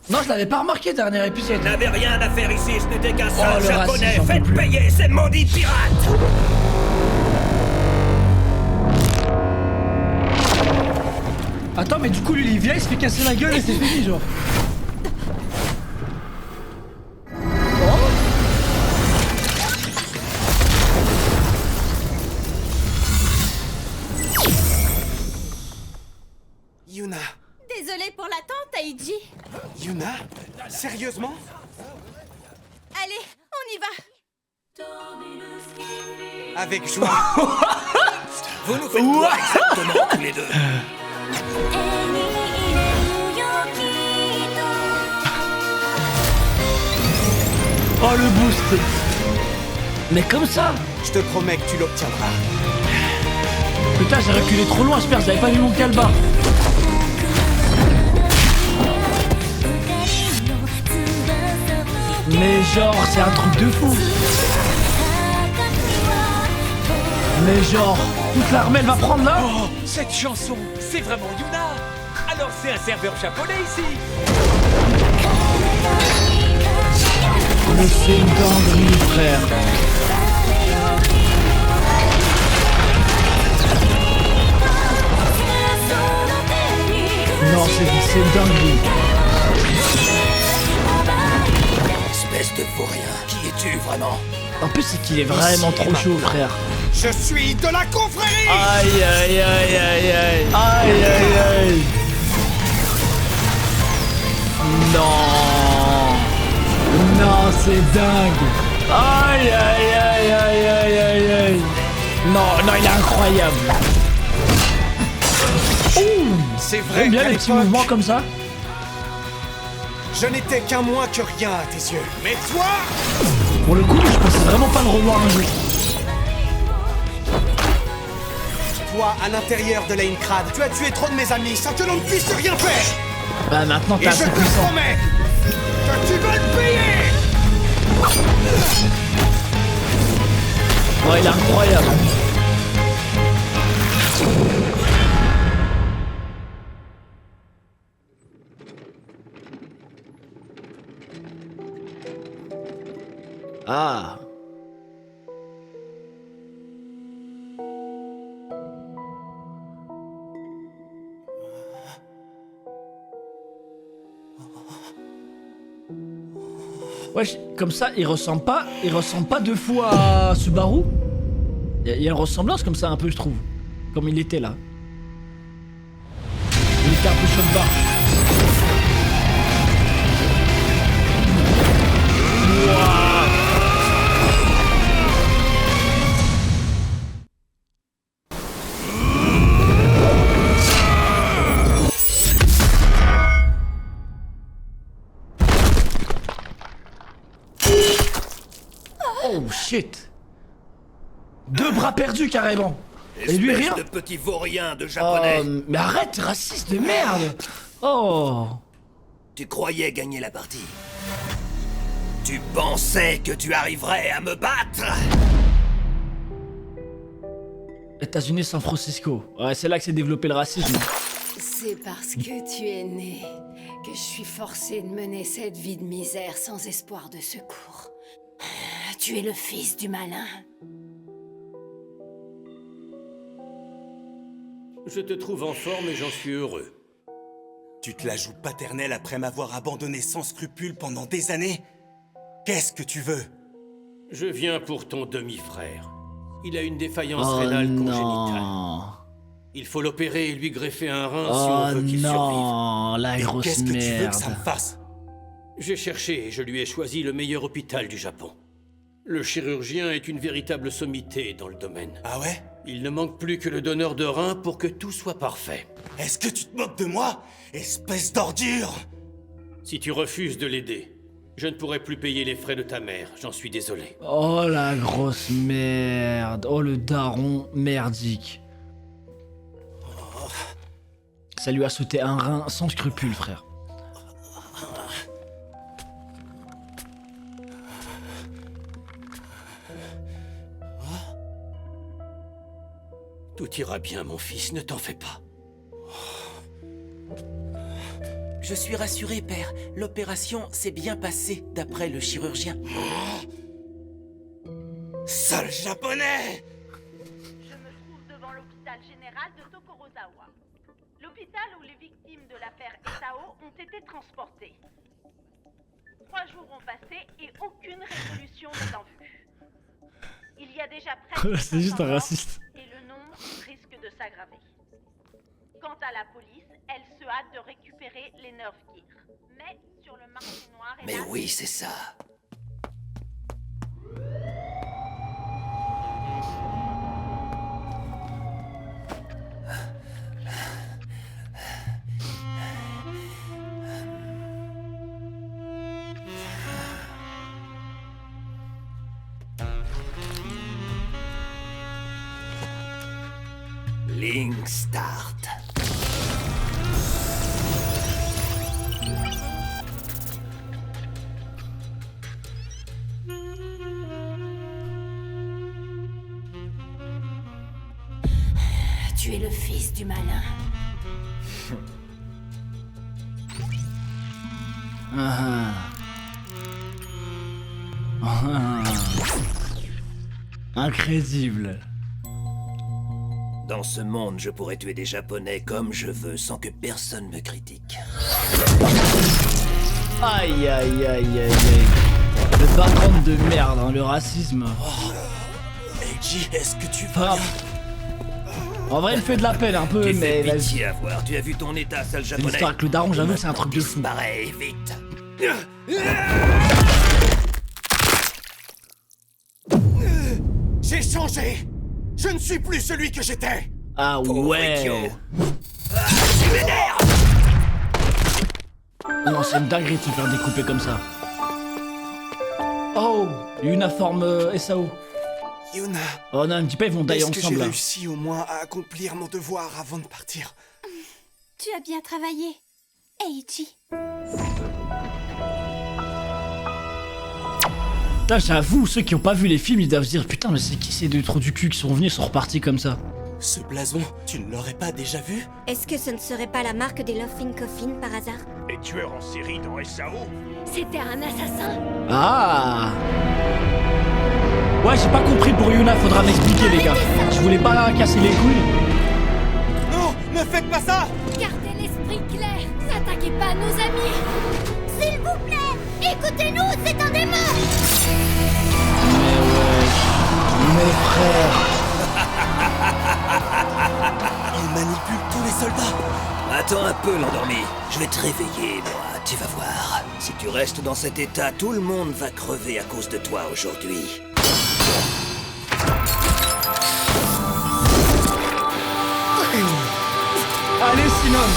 Non, je l'avais pas remarqué, dernier épisode. Je n'avais rien à faire ici, je n'étais qu'un Oh, sale le japonais. racisme, j'en peux Faites plus. payer ces maudits pirates. Attends, mais du coup, lui, il vient, il se fait casser la gueule et c'est fini, genre. Yuna. Désolée pour l'attente, Taiji. Yuna? Sérieusement? Allez, on y va. Avec joie. Vous nous faites quoi exactement tous les deux? Oh, le boost. Mais comme ça. Je te promets que tu l'obtiendras. Putain, j'ai reculé trop loin, j'espère, j'avais pas vu mon calbar. Mais genre, c'est un truc de fou. Mais genre, toute l'armée elle va prendre là. Oh, cette chanson, c'est vraiment Yuna. Alors c'est un serveur japonais ici. Mais c'est une dinguerie, frère. Non, c'est une dinguerie. Espèce de vaurien, qui es-tu vraiment? En plus, c'est qu'il est vraiment trop chaud, frère. Je suis de la confrérie. Aïe, aïe, aïe, aïe, aïe. Aïe, aïe, aïe. Non. Non, c'est dingue. Aïe, aïe, aïe, aïe, aïe, aïe, aïe. Non, non, il est incroyable. Ouh. C'est vrai. J'aime bien qu'à les petits l'époque, mouvements comme ça. Je n'étais qu'un moins que rien à tes yeux. Mais toi, Pour le coup, je pensais vraiment pas le revoir un jour. toi, à l'intérieur de Laincrad, tu as tué trop de mes amis sans que l'on ne puisse rien faire. Bah maintenant Et t'es je assez te puissant. promets que tu vas le payer. Ouais, il est incroyable. Ah. Ouais, comme ça, il ressemble pas deux fois à Subaru. Il y a une ressemblance comme ça un peu, je trouve. Comme il était là. Il était un peu chaud de barre. Oh shit. Deux bras perdus carrément. Et lui rien. De petit vaurien de japonais. Mais arrête, raciste de merde. Oh. Tu croyais gagner la partie. Tu pensais que tu arriverais à me battre. États-Unis, San Francisco. Ouais, c'est là que s'est développé le racisme. C'est parce que tu es né que je suis forcée de mener cette vie de misère sans espoir de secours. Tu es le fils du malin. Je te trouve en forme et j'en suis heureux. Tu te la joues paternelle après m'avoir abandonné sans scrupule pendant des années? Qu'est-ce que tu veux? Je viens pour ton demi-frère. Il a une défaillance rénale congénitale. Il faut l'opérer et lui greffer un rein si on veut qu'il survive. Non, la grosse Qu'est-ce que tu veux merde. que ça me fasse? J'ai cherché et je lui ai choisi le meilleur hôpital du Japon. Le chirurgien est une véritable sommité dans le domaine. Ah ouais? Il ne manque plus que le donneur de rein pour que tout soit parfait. Est-ce que tu te moques de moi, espèce d'ordure? Si tu refuses de l'aider, je ne pourrai plus payer les frais de ta mère, j'en suis désolé. Oh la grosse merde. Oh le daron merdique. Ça lui a sauté un rein sans scrupule, frère. Tout ira bien, mon fils, ne t'en fais pas. Je suis rassuré, père. L'opération s'est bien passée, d'après le chirurgien. Sale japonais! Je me trouve devant l'hôpital général de Tokorozawa. L'hôpital où les victimes de l'affaire Etao ont été transportées. 3 jours ont passé et aucune résolution n'est en vue. Il y a déjà presque C'est juste un 500 morts raciste. et le nombre risque de s'aggraver. Quant à la police, elle se hâte de récupérer les Nerve Gear. Mais sur le marché noir... Mais oui, c'est ça. Link Start. Tu es le fils du malin. Incrédible. Dans ce monde, je pourrais tuer des Japonais comme je veux sans que personne me critique. Aïe aïe aïe aïe aïe. Le background de merde, hein, le racisme. Eiji, est-ce que tu vas... En vrai, il fait de la peine un peu, mais... pitié à voir, tu as vu ton état, sale japonais. L'histoire avec le daron, j'avoue que c'est un truc de fou. Pareil, vite. J'ai changé. Je ne suis plus celui que j'étais. Ah ouais. Tu m'énerves. Non, c'est une dinguerie de se faire découper comme ça. Oh, Yuna forme SAO. Yuna. Oh non, me dis pas, ils vont die Est-ce que ensemble j'ai là. réussi au moins à accomplir mon devoir avant de partir? Tu as bien travaillé, Eiji. Putain, j'avoue, ceux qui ont pas vu les films, ils doivent se dire putain, mais c'est qui ces deux trous du cul qui sont venus et sont repartis comme ça? Ce blason, tu ne l'aurais pas déjà vu? Est-ce que ce ne serait pas la marque des Laughing Coffin par hasard? Les tueurs en série dans SAO? C'était un assassin. Ah. Ouais, j'ai pas compris pour Yuna, faudra m'expliquer les gars. Je voulais pas casser les couilles. Non, ne faites pas ça! Gardez l'esprit clair. N'attaquez pas nos amis. S'il vous plaît, écoutez-nous, c'est un démon! Mes frères. Il manipule tous les soldats. Attends un peu, l'endormi. Je vais te réveiller, moi, tu vas voir. Si tu restes dans cet état, tout le monde va crever à cause de toi aujourd'hui. Allez, Simon.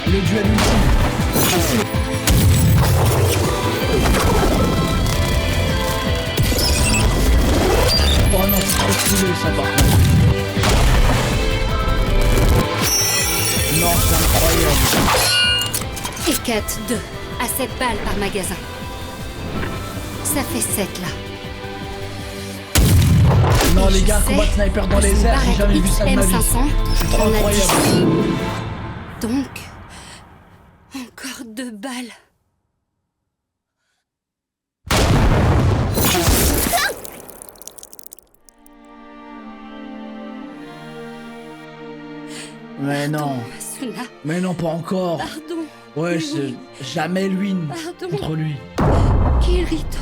Le duel ultime. Oh non, c'est trop coulé ça par contre. Non, c'est incroyable. Et 4, 2, à 7 balles par magasin. Ça fait 7 là. Non les gars, combat de sniper dans les airs, j'ai jamais vu ça de ma vie. C'est trop incroyable. Donc, encore 2 balles. Mais non. Asuna. Mais non, pas encore. Pardon. Ouais, c'est jamais lui contre lui. Kirito.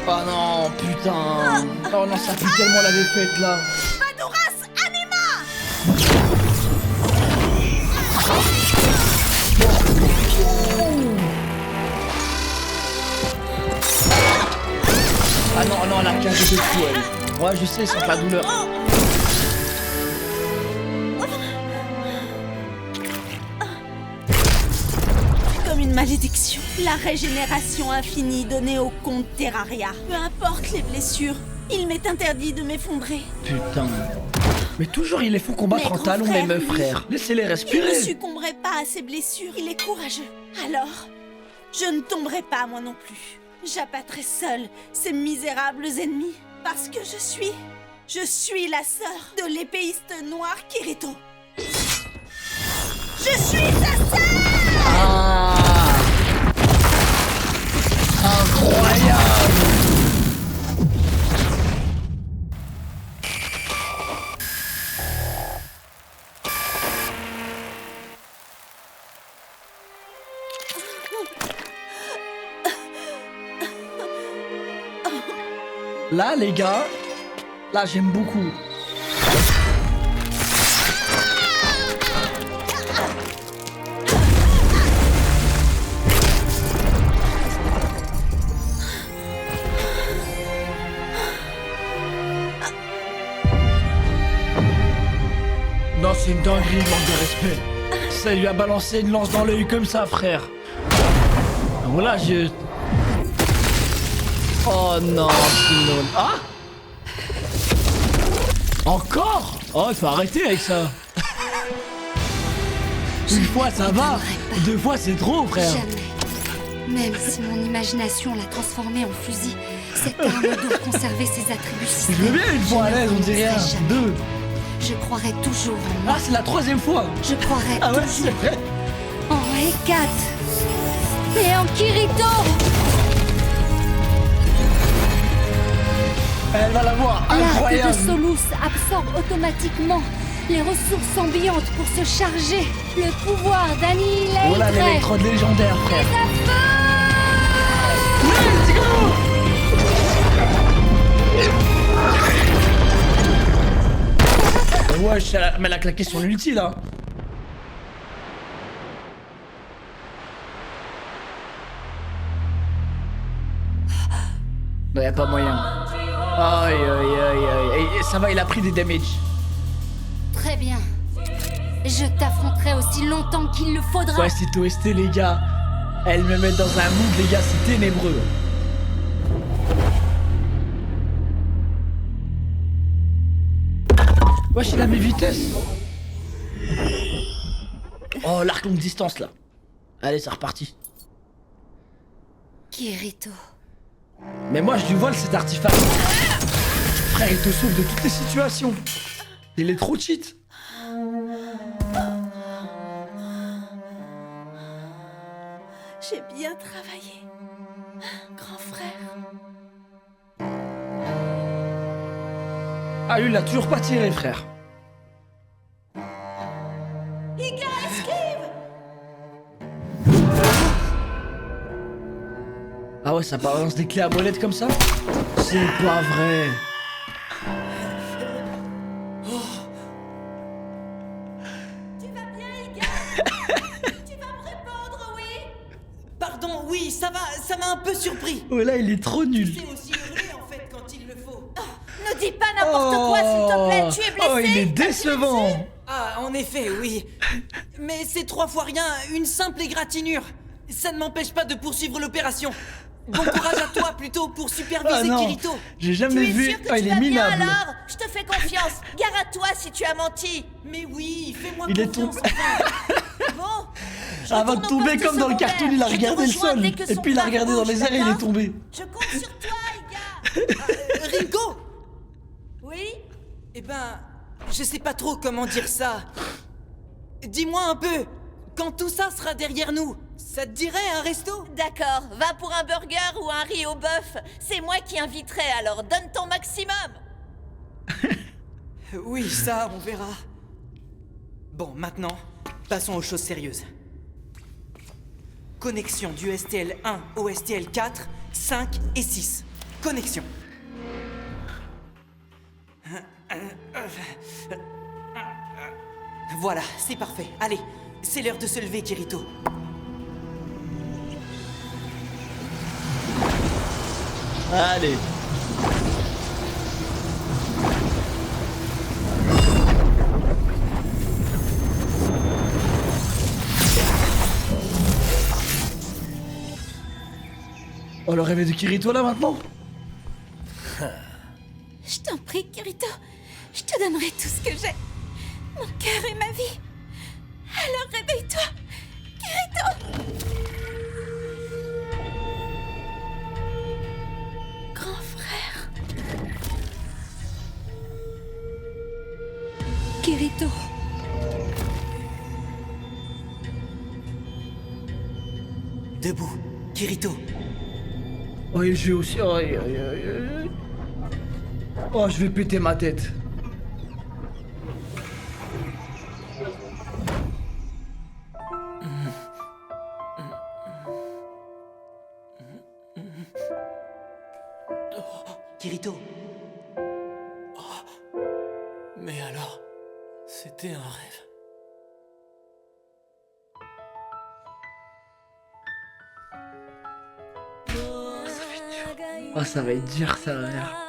Oh non, putain. Oh non, ça pue tellement la défaite là. Madoras Anima! Ah non, non, elle a cagé de fou elle. Ouais, je sais, c'est la douleur. Comme une malédiction. La régénération infinie donnée au comte Terraria. Peu importe les blessures, Il m'est interdit de m'effondrer. Putain. Mais toujours il les faut combattre Mais en talons, grand les meufs, frère, lui, frère. Laissez-les Il ne respirer. succomberait pas à ses blessures. Il est courageux. Alors, je ne tomberai pas moi non plus. J'abattrai seul ces misérables ennemis. Parce que je suis la sœur de l'épéiste noir Kirito. Je suis sa sœur! Ah. Incroyable. Là, les gars, là, j'aime beaucoup. Non, c'est une dinguerie, manque de respect. Ça lui a balancé une lance dans l'œil comme ça, frère. Voilà, je... Oh non, Simone. Ah! Encore? Oh, il faut arrêter avec ça. Une fois, ça va. Deux fois, c'est trop, frère. Jamais. Même si mon imagination l'a transformée en fusil, cette arme doit conserver ses attributs Je systémiques. veux bien une fois à l'aise, on dit rien. Deux. Je croirai toujours en moi. Ah, c'est la troisième fois. Je croirai Ah ouais, toujours c'est vrai. en Hécate et en Kirito. Elle va l'avoir, L'arc incroyable. de Solus absorbe automatiquement les ressources ambiantes pour se charger. Le pouvoir d'annihiler. Voilà l'électrode légendaire, frère. Ouais, mais elle a claqué son ulti là. Non, y'a pas moyen. Aïe aïe aïe aïe. Et ça va, il a pris des damages. Très bien. Je t'affronterai aussi longtemps qu'il le faudra. Ouais, c'est OST, les gars. Elle me met dans un mood, les gars, c'est ténébreux. Wesh, il a mes vitesses. Oh, l'arc longue distance là. Allez, c'est reparti. Kirito. Mais moi, je lui vole cet artefact. Frère, il te sauve de toutes les situations. Il est trop cheat. J'ai bien travaillé, grand frère. Ah, lui, il a toujours pas tiré, frère. Iga, esquive! Ah ouais, ça balance des clés à molette comme ça? C'est pas vrai. Tu vas bien, Iga? Tu vas me répondre, oui? Pardon, oui, ça va, ça m'a un peu surpris. Oh là, il est trop nul. Tu sais aussi hurler en fait quand il le faut. Ne dis pas n'importe quoi, s'il te plaît, tu es blessé. Oh, il est décevant. Ah, en effet, oui. Mais c'est 3 fois rien, une simple égratignure. Ça ne m'empêche pas de poursuivre l'opération. Bon courage à toi plutôt pour superviser Ah non, Kirito. j'ai jamais vu. Sûr que Ah, tu il vas est bien minable. alors? Je te fais confiance. Gare à toi si tu as menti. Mais oui, fais-moi Il est confiance. tombé. Bon. Avant de tomber comme dans le cartoon, il a regardé le sol. dès que Et son puis il a bras regardé dans bouge, les airs et il est d'accord? tombé. Je compte sur toi, Iga. Ringo! Oui? Eh ben, je sais pas trop comment dire ça. Dis-moi un peu, quand tout ça sera derrière nous, ça te dirait un resto? D'accord, va pour un burger ou un riz au bœuf. C'est moi qui inviterai, alors donne ton maximum. Oui, ça, on verra. Bon, maintenant, passons aux choses sérieuses. Connexion du STL 1 au STL 4, 5 et 6. Connexion. Voilà, c'est parfait. Allez, c'est l'heure de se lever, Kirito. Allez. Oh, le réveil de Kirito là maintenant? t'en prie, Kirito. Je te donnerai tout ce que j'ai. Mon cœur et ma vie. Alors réveille-toi, Kirito. Grand frère. Kirito. Debout, Kirito. Oh, et j'ai aussi... Oh, oh, je vais péter ma tête. Kirito. Oh. Mais alors, c'était un rêve. Oh, ça va être dur, ça, mère.